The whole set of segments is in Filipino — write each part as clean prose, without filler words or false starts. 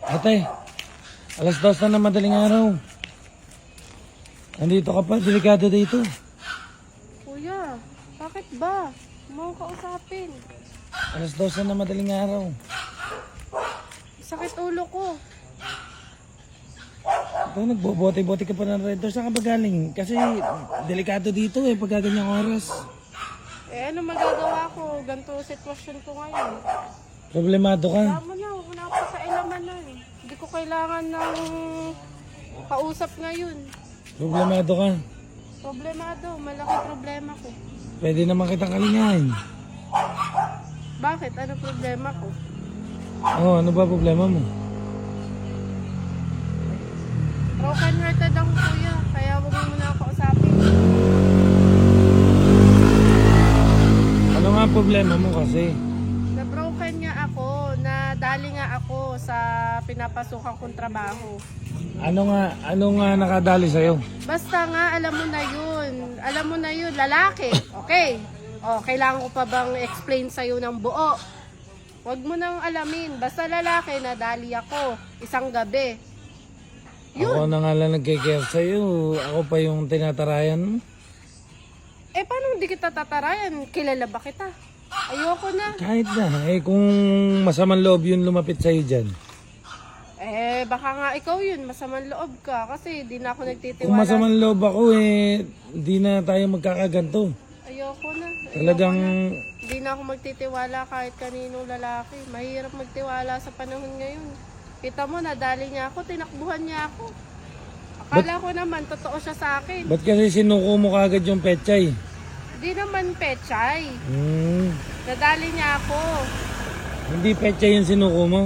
Ate, alas 2 na madaling araw. Andito ka pa, delikado dito. Kuya, bakit ba? Mo kausapin. Alas 2 na madaling araw. Sakit ulo ko. Ito, nagbobote-bote ka pa ng Red Door. Saan ka ba galing? Kasi delikado dito eh, pag ganyang oras. Ano magagawa ko? Ganito sitwasyon ko ngayon. Problemado ka. Tama na, wala ako sa ilaman na eh. Hindi ko kailangan ng kausap ngayon. Problemado ka. Problemado, malaki problema ko. Pwede naman kitang kalingahin. Bakit? Ano problema ko? Oh, ano ba problema mo? Broken hearted ako kuya, kaya huwag mo muna ako kausapin. Ano nga problema mo kasi? Na-broken nga ako, nadali nga ako sa pinapasukan kong trabaho. Ano nga nakadali sa'yo? Basta nga, alam mo na yun. Alam mo na yun, lalaki. Okay. O, kailangan ko pa bang explain sa'yo ng buo? Huwag mo nang alamin. Basta lalaki, nadali ako. Isang gabi. Ako na nga lang nagkikare sa'yo. Ako pa yung tinatarayan mo. Paano hindi kita tatarayan? Kilala ba kita? Ayoko na. Kahit na. Kung masamang loob yun lumapit sa'yo dyan. Baka nga ikaw yun, masamang loob ka. Kasi di na ako nagtitiwala. Kung masamang loob ako di na tayo magkakaganto. Ayoko na. Talagang Di na ako magtitiwala kahit kaninong lalaki. Mahirap magtiwala sa panahon ngayon. Kita mo, nadali niya ako, tinakbuhan niya ako. Akala ko naman, totoo siya sa akin. ba't kasi sinuko mo kagad yung pechay? Di naman pechay. Nadali niya ako. Hindi pechay yung sinuko mo.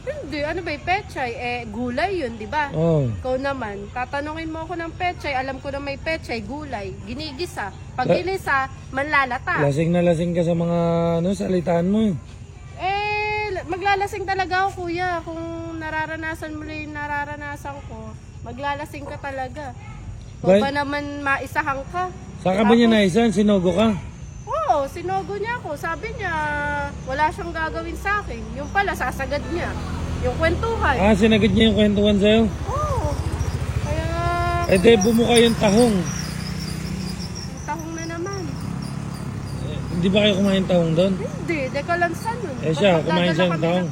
Hindi, ano ba yung pechay? Gulay yun, di ba? Oh. Ikaw naman, tatanungin mo ako ng pechay, alam ko na may pechay, gulay, ginigisa. Pag ginisa, manlalata. Lasing na lasing ka sa mga salitaan mo. Maglalasing talaga ako, kuya. Kung nararanasan mo lang yung nararanasan ko, maglalasing ka talaga. Kung ba naman maisahang ka? Saan ka ba niya naisan? Sinogo ka? Oo, sinogo niya ako. Sabi niya, wala siyang gagawin sa akin. Yung pala, sasagad niya. Yung kwentuhan. Sinagad niya yung kwentuhan sa'yo? Oo. Kaya... Di bumuka yung tahong. Yung tahong na naman. Hindi ba kayo kumain tahong doon? Hindi, dekalansan nun. Siya, Ba't kumain siya ng magdadala kami tahong.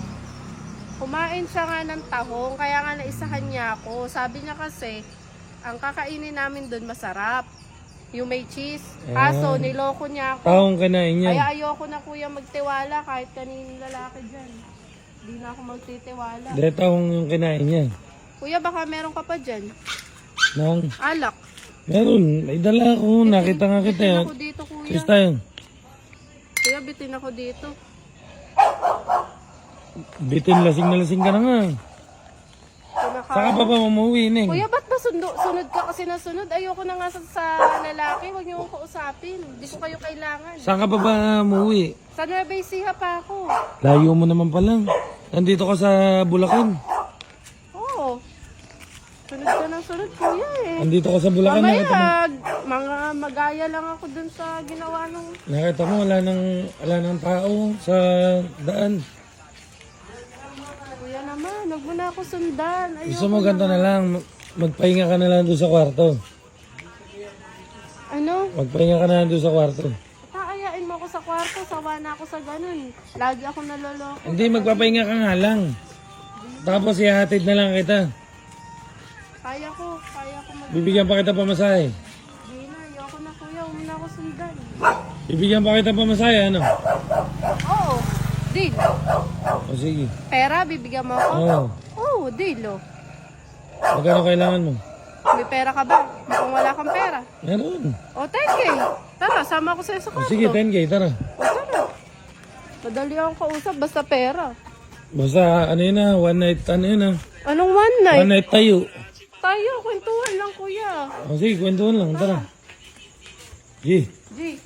Kumain siya nga ng tahong, kaya nga naisahan niya ako. Sabi niya kasi, ang kakainin namin doon masarap. Yung may cheese. Kaso, niloko niya ako. Tahong kinain niya. Kaya ayoko na kuya magtiwala kahit kaninong lalaki dyan. Hindi na ako magtitiwala. Dahil tahong yung kinain niya. Kuya, baka meron ka pa dyan. Nang, Alak. meron. May dala ako. Nakita nga kita. Bitin ako dito, kuya. Cheers tayo. Kuya, bitin ako dito. Bitin, lasing na lasing ka na nga. Saka pa ba umuwi, Neng? Kuya, ba't sunod ka kasi nasunod? Ayoko na nga sa lalaki. Huwag niyo akong kausapin. Hindi ko kayo kailangan. Saan ka pa ba umuwi? Sa Nueva Ecija pa ako. Layo mo naman pala. Nandito ka sa Bulacan. Oo. Sunod ka ng sunod, kuya eh. Nandito ka sa Bulacan. Nakita mo, Mga magaya lang ako dun sa ginawa nung... nakita mo wala nang tao sa daan. Kuya naman, huwag mo na ako sundan. Gusto mo ganito na lang. Magpahinga ka na lang doon sa kwarto. Ano? Magpahinga ka na lang doon sa kwarto. Taayain mo ako sa kwarto, sawa na ako sa ganun. Lagi ako naloloko. Hindi, magpapahinga ka nga lang. Tapos ihatid na lang kita. Kaya ko Bibigyan pa kita pamasahe. Hindi na, ayoko na kuya, huwag mo na ako sundan. Bibigyan pa kita pamasahe, ano? Oo, deal. O sige. Pera, bibigyan mo ako? Oo. Oo, deal oh. Magkano kailangan mo? May pera ka ba? Mukhang wala kang pera. Meron. O, 10K. Tara, sama ako sa'yo sa O kwarto. sige, 10K, tara. O, tara. Madali akong kausap, basta pera. Basta ano yun na, one night, ano yun na. Anong one night? One night tayo. Tayo, kwentuhan lang kuya. O sige, kwentuhan lang, tara. G. G.